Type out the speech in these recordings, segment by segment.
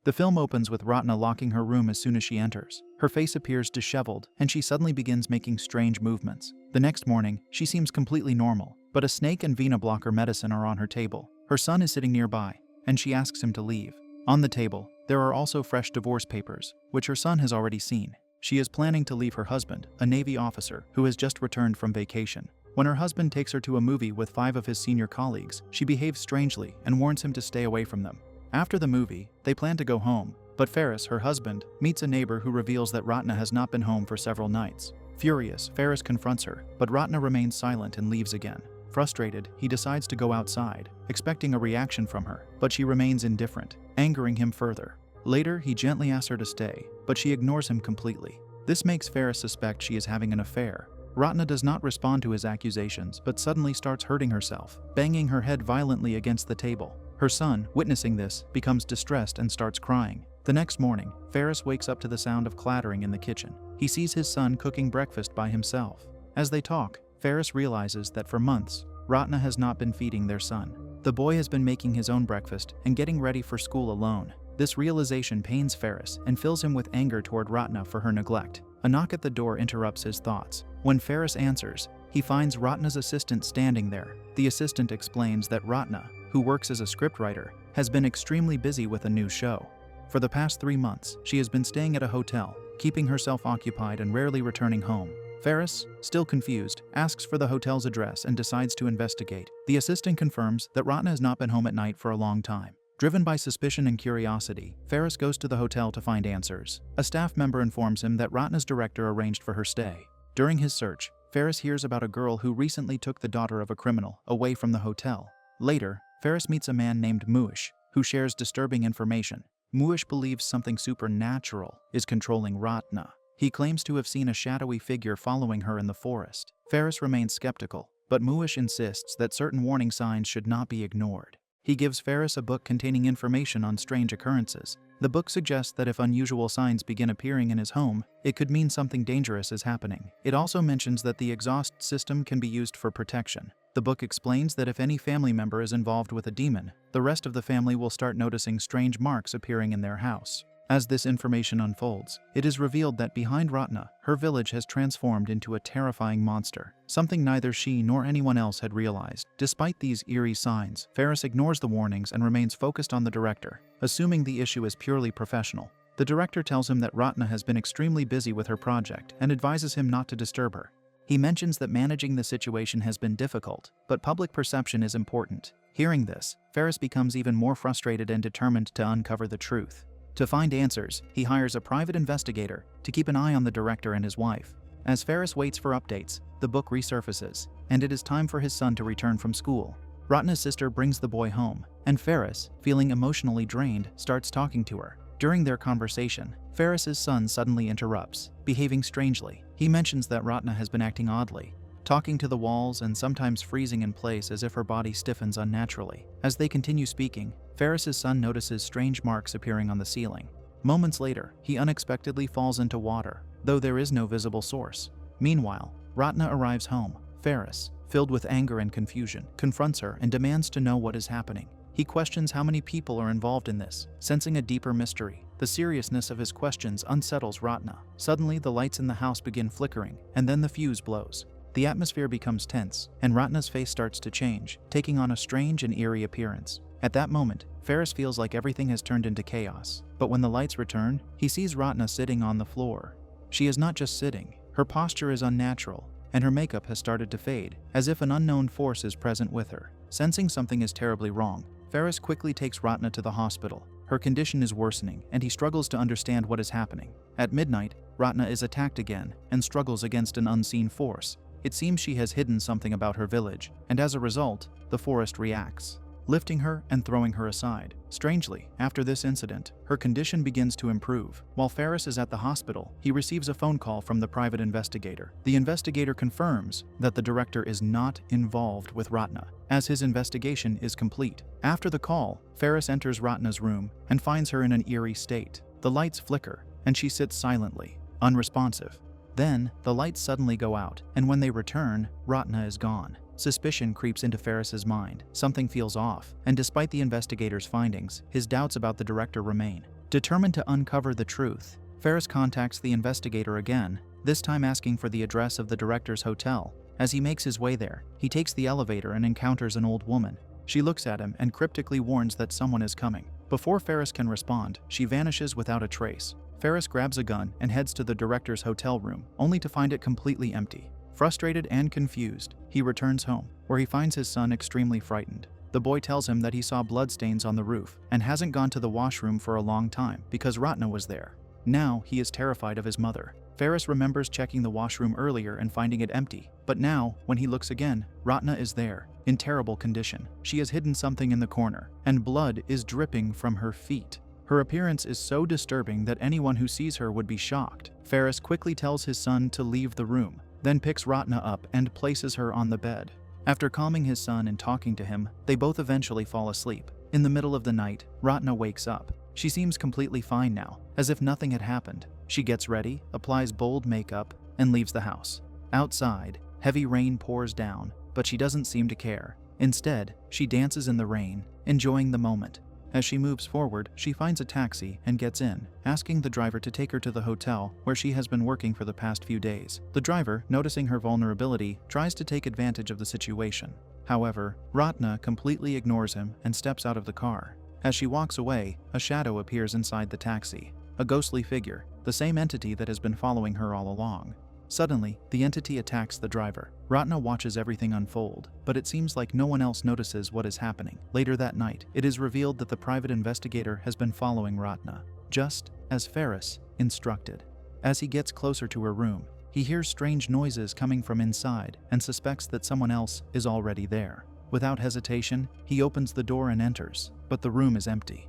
The film opens with Ratna locking her room as soon as she enters. Her face appears disheveled, and she suddenly begins making strange movements. The next morning, she seems completely normal, but a snake and vena blocker medicine are on her table. Her son is sitting nearby, and she asks him to leave. On the table, there are also fresh divorce papers, which her son has already seen. She is planning to leave her husband, a Navy officer who has just returned from vacation. When her husband takes her to a movie with 5 of his senior colleagues, she behaves strangely and warns him to stay away from them. After the movie, they plan to go home, but Ferris, her husband, meets a neighbor who reveals that Ratna has not been home for several nights. Furious, Ferris confronts her, but Ratna remains silent and leaves again. Frustrated, he decides to go outside, expecting a reaction from her, but she remains indifferent, angering him further. Later, he gently asks her to stay, but she ignores him completely. This makes Ferris suspect she is having an affair. Ratna does not respond to his accusations, but suddenly starts hurting herself, banging her head violently against the table. Her son, witnessing this, becomes distressed and starts crying. The next morning, Ferris wakes up to the sound of clattering in the kitchen. He sees his son cooking breakfast by himself. As they talk, Ferris realizes that for months, Ratna has not been feeding their son. The boy has been making his own breakfast and getting ready for school alone. This realization pains Ferris and fills him with anger toward Ratna for her neglect. A knock at the door interrupts his thoughts. When Ferris answers, he finds Ratna's assistant standing there. The assistant explains that Ratna, who works as a scriptwriter, has been extremely busy with a new show. For the past 3 months, she has been staying at a hotel, keeping herself occupied and rarely returning home. Ferris, still confused, asks for the hotel's address and decides to investigate. The assistant confirms that Ratna has not been home at night for a long time. Driven by suspicion and curiosity, Ferris goes to the hotel to find answers. A staff member informs him that Ratna's director arranged for her stay. During his search, Ferris hears about a girl who recently took the daughter of a criminal away from the hotel. Later, Ferris meets a man named Muish, who shares disturbing information. Muish believes something supernatural is controlling Ratna. He claims to have seen a shadowy figure following her in the forest. Ferris remains skeptical, but Muish insists that certain warning signs should not be ignored. He gives Ferris a book containing information on strange occurrences. The book suggests that if unusual signs begin appearing in his home, it could mean something dangerous is happening. It also mentions that the exhaust system can be used for protection. The book explains that if any family member is involved with a demon, the rest of the family will start noticing strange marks appearing in their house. As this information unfolds, it is revealed that behind Ratna, her village has transformed into a terrifying monster, something neither she nor anyone else had realized. Despite these eerie signs, Ferris ignores the warnings and remains focused on the director, assuming the issue is purely professional. The director tells him that Ratna has been extremely busy with her project and advises him not to disturb her. He mentions that managing the situation has been difficult, but public perception is important. Hearing this, Ferris becomes even more frustrated and determined to uncover the truth. To find answers, he hires a private investigator to keep an eye on the director and his wife. As Ferris waits for updates, the book resurfaces, and it is time for his son to return from school. Ratna's sister brings the boy home, and Ferris, feeling emotionally drained, starts talking to her. During their conversation, Ferris's son suddenly interrupts, behaving strangely. He mentions that Ratna has been acting oddly, talking to the walls and sometimes freezing in place as if her body stiffens unnaturally. As they continue speaking, Ferris's son notices strange marks appearing on the ceiling. Moments later, he unexpectedly falls into water, though there is no visible source. Meanwhile, Ratna arrives home. Ferris, filled with anger and confusion, confronts her and demands to know what is happening. He questions how many people are involved in this, sensing a deeper mystery. The seriousness of his questions unsettles Ratna. Suddenly, the lights in the house begin flickering, and then the fuse blows. The atmosphere becomes tense, and Ratna's face starts to change, taking on a strange and eerie appearance. At that moment, Ferris feels like everything has turned into chaos. But when the lights return, he sees Ratna sitting on the floor. She is not just sitting, her posture is unnatural, and her makeup has started to fade, as if an unknown force is present with her. Sensing something is terribly wrong, Ferris quickly takes Ratna to the hospital. Her condition is worsening, and he struggles to understand what is happening. At midnight, Ratna is attacked again and struggles against an unseen force. It seems she has hidden something about her village, and as a result, the forest reacts, lifting her and throwing her aside. Strangely, after this incident, her condition begins to improve. While Ferris is at the hospital, he receives a phone call from the private investigator. The investigator confirms that the director is not involved with Ratna, as his investigation is complete. After the call, Ferris enters Ratna's room and finds her in an eerie state. The lights flicker, and she sits silently, unresponsive. Then, the lights suddenly go out, and when they return, Ratna is gone. Suspicion creeps into Ferris's mind. Something feels off, and despite the investigator's findings, his doubts about the director remain. Determined to uncover the truth, Ferris contacts the investigator again, this time asking for the address of the director's hotel. As he makes his way there, he takes the elevator and encounters an old woman. She looks at him and cryptically warns that someone is coming. Before Ferris can respond, she vanishes without a trace. Ferris grabs a gun and heads to the director's hotel room, only to find it completely empty. Frustrated and confused, he returns home, where he finds his son extremely frightened. The boy tells him that he saw bloodstains on the roof and hasn't gone to the washroom for a long time because Ratna was there. Now he is terrified of his mother. Ferris remembers checking the washroom earlier and finding it empty, but now, when he looks again, Ratna is there, in terrible condition. She has hidden something in the corner, and blood is dripping from her feet. Her appearance is so disturbing that anyone who sees her would be shocked. Ferris quickly tells his son to leave the room, then picks Ratna up and places her on the bed. After calming his son and talking to him, they both eventually fall asleep. In the middle of the night, Ratna wakes up. She seems completely fine now, as if nothing had happened. She gets ready, applies bold makeup, and leaves the house. Outside, heavy rain pours down, but she doesn't seem to care. Instead, she dances in the rain, enjoying the moment. As she moves forward, she finds a taxi and gets in, asking the driver to take her to the hotel where she has been working for the past few days. The driver, noticing her vulnerability, tries to take advantage of the situation. However, Ratna completely ignores him and steps out of the car. As she walks away, a shadow appears inside the taxi. A ghostly figure, the same entity that has been following her all along. Suddenly, the entity attacks the driver. Ratna watches everything unfold, but it seems like no one else notices what is happening. Later that night, it is revealed that the private investigator has been following Ratna, just as Ferris instructed. As he gets closer to her room, he hears strange noises coming from inside and suspects that someone else is already there. Without hesitation, he opens the door and enters, but the room is empty.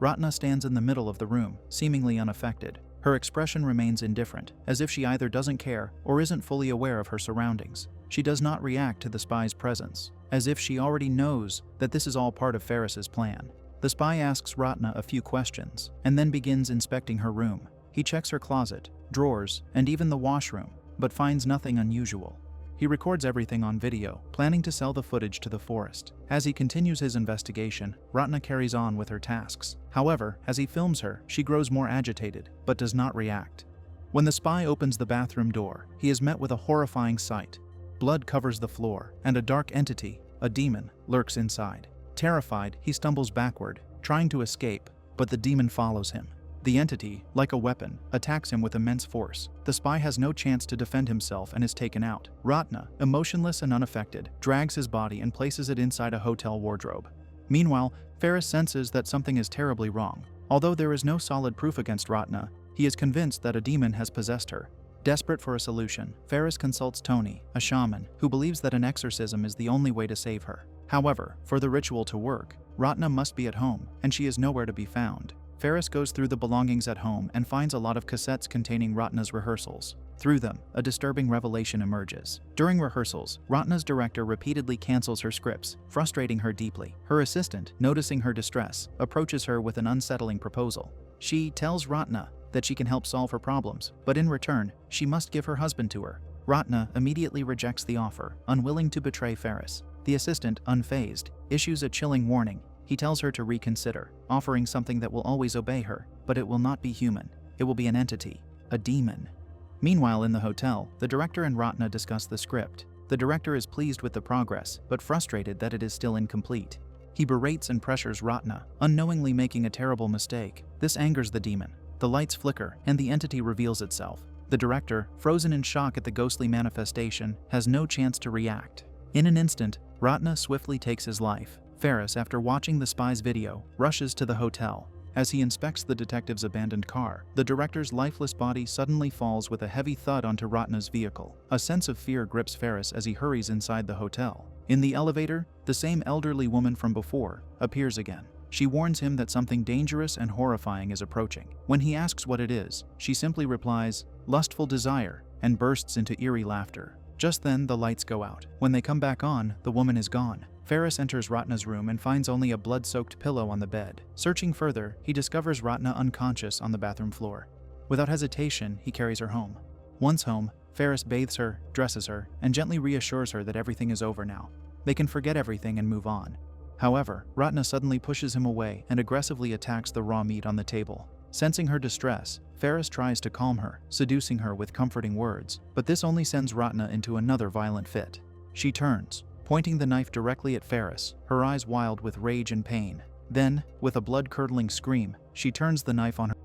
Ratna stands in the middle of the room, seemingly unaffected. Her expression remains indifferent, as if she either doesn't care or isn't fully aware of her surroundings. She does not react to the spy's presence, as if she already knows that this is all part of Ferris's plan. The spy asks Ratna a few questions, and then begins inspecting her room. He checks her closet, drawers, and even the washroom, but finds nothing unusual. He records everything on video, planning to sell the footage to the forest. As he continues his investigation, Ratna carries on with her tasks. However, as he films her, she grows more agitated, but does not react. When the spy opens the bathroom door, he is met with a horrifying sight. Blood covers the floor, and a dark entity, a demon, lurks inside. Terrified, he stumbles backward, trying to escape, but the demon follows him. The entity, like a weapon, attacks him with immense force. The spy has no chance to defend himself and is taken out. Ratna, emotionless and unaffected, drags his body and places it inside a hotel wardrobe. Meanwhile, Ferris senses that something is terribly wrong. Although there is no solid proof against Ratna, he is convinced that a demon has possessed her. Desperate for a solution, Ferris consults Tony, a shaman, who believes that an exorcism is the only way to save her. However, for the ritual to work, Ratna must be at home, and she is nowhere to be found. Ferris goes through the belongings at home and finds a lot of cassettes containing Ratna's rehearsals. Through them, a disturbing revelation emerges. During rehearsals, Ratna's director repeatedly cancels her scripts, frustrating her deeply. Her assistant, noticing her distress, approaches her with an unsettling proposal. She tells Ratna that she can help solve her problems, but in return, she must give her husband to her. Ratna immediately rejects the offer, unwilling to betray Ferris. The assistant, unfazed, issues a chilling warning. He tells her to reconsider, offering something that will always obey her, but it will not be human. It will be an entity, a demon. Meanwhile, in the hotel, the director and Ratna discuss the script. The director is pleased with the progress, but frustrated that it is still incomplete. He berates and pressures Ratna, unknowingly making a terrible mistake. This angers the demon. The lights flicker, and the entity reveals itself. The director, frozen in shock at the ghostly manifestation, has no chance to react. In an instant, Ratna swiftly takes his life. Ferris, after watching the spy's video, rushes to the hotel. As he inspects the detective's abandoned car, the director's lifeless body suddenly falls with a heavy thud onto Ratna's vehicle. A sense of fear grips Ferris as he hurries inside the hotel. In the elevator, the same elderly woman from before appears again. She warns him that something dangerous and horrifying is approaching. When he asks what it is, she simply replies, "Lustful desire," and bursts into eerie laughter. Just then, the lights go out. When they come back on, the woman is gone. Ferris enters Ratna's room and finds only a blood-soaked pillow on the bed. Searching further, he discovers Ratna unconscious on the bathroom floor. Without hesitation, he carries her home. Once home, Ferris bathes her, dresses her, and gently reassures her that everything is over now. They can forget everything and move on. However, Ratna suddenly pushes him away and aggressively attacks the raw meat on the table. Sensing her distress, Ferris tries to calm her, seducing her with comforting words, but this only sends Ratna into another violent fit. She turns, pointing the knife directly at Ferris, her eyes wild with rage and pain. Then, with a blood-curdling scream, she turns the knife on her.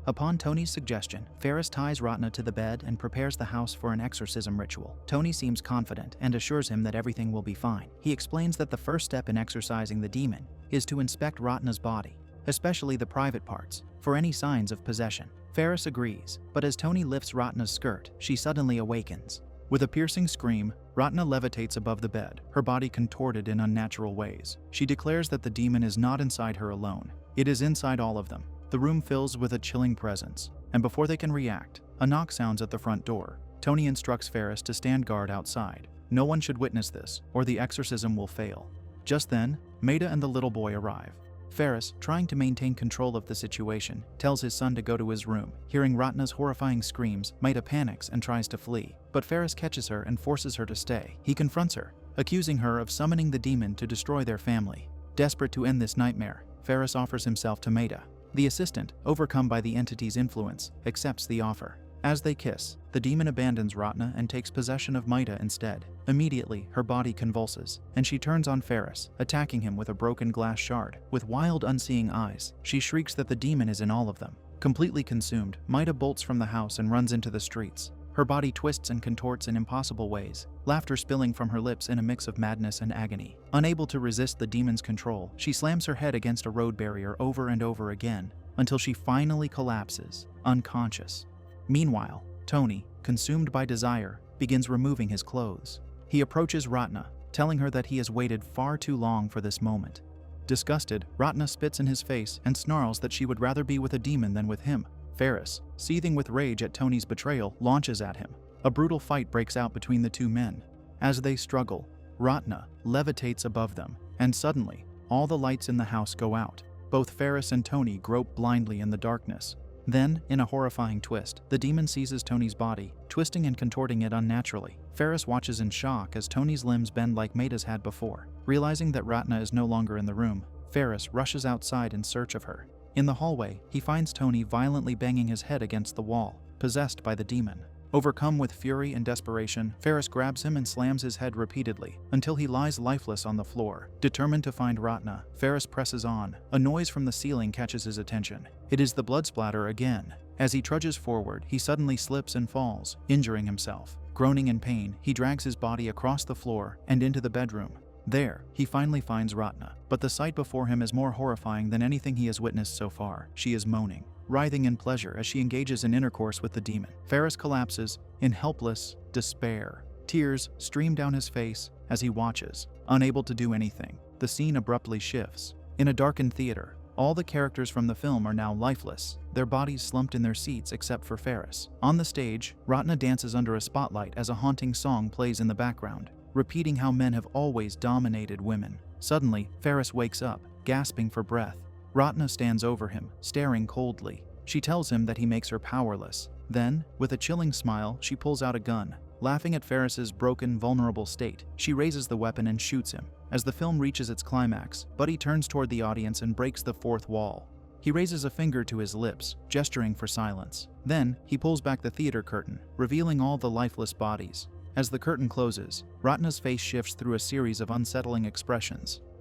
Upon Tony's suggestion, Ferris ties Ratna to the bed and prepares the house for an exorcism ritual. Tony seems confident and assures him that everything will be fine. He explains that the first step in exorcising the demon is to inspect Ratna's body, especially the private parts, for any signs of possession. Ferris agrees, but as Tony lifts Ratna's skirt, she suddenly awakens. With a piercing scream, Ratna levitates above the bed, her body contorted in unnatural ways. She declares that the demon is not inside her alone. It is inside all of them. The room fills with a chilling presence, and before they can react, a knock sounds at the front door. Tony instructs Ferris to stand guard outside. No one should witness this, or the exorcism will fail. Just then, Maida and the little boy arrive. Ferris, trying to maintain control of the situation, tells his son to go to his room. Hearing Ratna's horrifying screams, Maida panics and tries to flee, but Ferris catches her and forces her to stay. He confronts her, accusing her of summoning the demon to destroy their family. Desperate to end this nightmare, Ferris offers himself to Maida. The assistant, overcome by the entity's influence, accepts the offer. As they kiss, the demon abandons Ratna and takes possession of Maida instead. Immediately, her body convulses, and she turns on Ferris, attacking him with a broken glass shard. With wild, unseeing eyes, she shrieks that the demon is in all of them. Completely consumed, Maida bolts from the house and runs into the streets. Her body twists and contorts in impossible ways, laughter spilling from her lips in a mix of madness and agony. Unable to resist the demon's control, she slams her head against a road barrier over and over again, until she finally collapses, unconscious. Meanwhile, Tony, consumed by desire, begins removing his clothes. He approaches Ratna, telling her that he has waited far too long for this moment. Disgusted, Ratna spits in his face and snarls that she would rather be with a demon than with him. Ferris, seething with rage at Tony's betrayal, launches at him. A brutal fight breaks out between the two men. As they struggle, Ratna levitates above them, and suddenly, all the lights in the house go out. Both Ferris and Tony grope blindly in the darkness. Then, in a horrifying twist, the demon seizes Tony's body, twisting and contorting it unnaturally. Ferris watches in shock as Tony's limbs bend like Maida's had before. Realizing that Ratna is no longer in the room, Ferris rushes outside in search of her. In the hallway, he finds Tony violently banging his head against the wall, possessed by the demon. Overcome with fury and desperation, Ferris grabs him and slams his head repeatedly, until he lies lifeless on the floor. Determined to find Ratna, Ferris presses on. A noise from the ceiling catches his attention. It is the blood splatter again. As he trudges forward, he suddenly slips and falls, injuring himself. Groaning in pain, he drags his body across the floor and into the bedroom. There, he finally finds Ratna, but the sight before him is more horrifying than anything he has witnessed so far. She is moaning, writhing in pleasure as she engages in intercourse with the demon. Ferris collapses in helpless despair. Tears stream down his face as he watches, unable to do anything. The scene abruptly shifts. In a darkened theater, all the characters from the film are now lifeless, their bodies slumped in their seats except for Ferris. On the stage, Ratna dances under a spotlight as a haunting song plays in the background, repeating how men have always dominated women. Suddenly, Ferris wakes up, gasping for breath. Ratna stands over him, staring coldly. She tells him that he makes her powerless. Then, with a chilling smile, she pulls out a gun. Laughing at Ferris's broken, vulnerable state, she raises the weapon and shoots him. As the film reaches its climax, Buddy turns toward the audience and breaks the fourth wall. He raises a finger to his lips, gesturing for silence. Then, he pulls back the theater curtain, revealing all the lifeless bodies. As the curtain closes, Ratna's face shifts through a series of unsettling expressions.